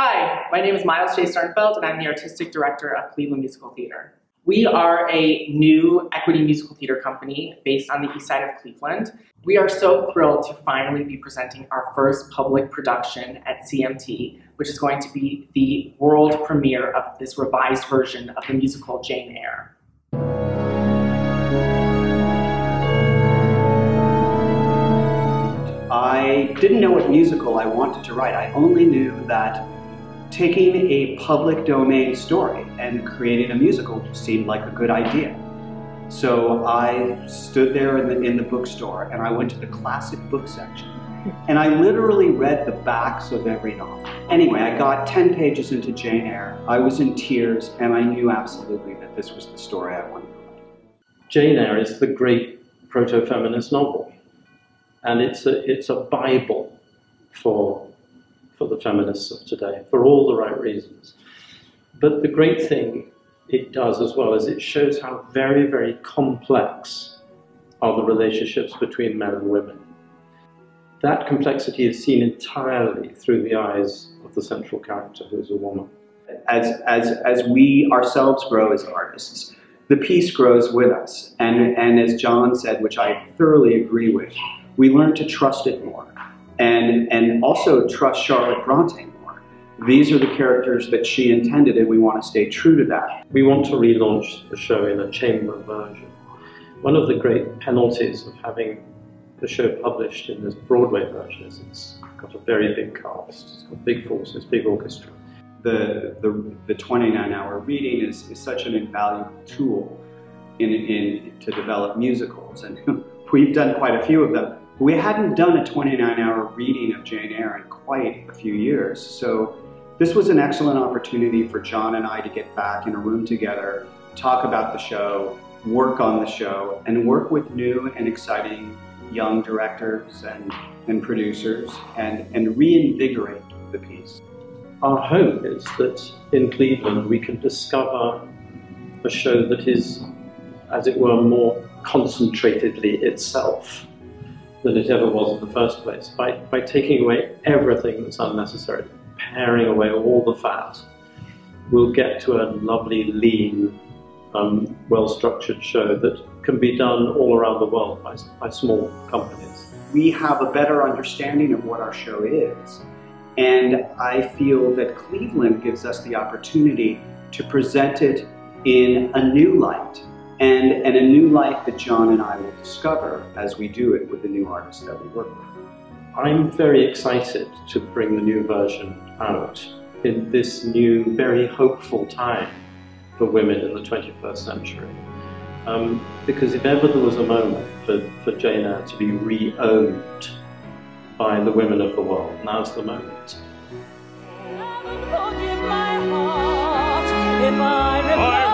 Hi, my name is Miles J. Sternfeld, and I'm the Artistic Director of Cleveland Musical Theater. We are a new equity musical theater company based on the east side of Cleveland. We are so thrilled to finally be presenting our first public production at CMT, which is going to be the world premiere of this revised version of the musical Jane Eyre. I didn't know what musical I wanted to write. I only knew that taking a public domain story and creating a musical seemed like a good idea. So I stood there in the bookstore and I went to the classic book section and I literally read the backs of every novel. Anyway, I got 10 pages into Jane Eyre. I was in tears and I knew absolutely that this was the story I wanted to write. Jane Eyre is the great proto-feminist novel. And it's a Bible for the feminists of today, for all the right reasons. But the great thing it does as well is it shows how very, very complex are the relationships between men and women. That complexity is seen entirely through the eyes of the central character, who is a woman. As we ourselves grow as artists, the piece grows with us. And as John said, which I thoroughly agree with, we learn to trust it more, and also trust Charlotte Bronte more. These are the characters that she intended, and we want to stay true to that. We want to relaunch the show in a chamber version. One of the great penalties of having the show published in this Broadway version is it's got a very big cast, it's got big forces, big orchestra. The 29-hour reading is such an invaluable tool to develop musicals, and we've done quite a few of them. We hadn't done a 29-hour reading of Jane Eyre in quite a few years, so this was an excellent opportunity for John and I to get back in a room together, talk about the show, work on the show, and work with new and exciting young directors and producers and reinvigorate the piece. Our hope is that in Cleveland we can discover a show that is, as it were, more concentratedly itself than it ever was in the first place, by taking away everything that's unnecessary, paring away all the fat. We'll get to a lovely, lean, well-structured show that can be done all around the world by small companies. We have a better understanding of what our show is, and I feel that Cleveland gives us the opportunity to present it in a new light, and a new light that John and I will discover as we do it with the new artists that we work with. I'm very excited to bring the new version out in this new, very hopeful time for women in the 21st century. Because if ever there was a moment for Jane Eyre to be re-owned by the women of the world, now's the moment. If I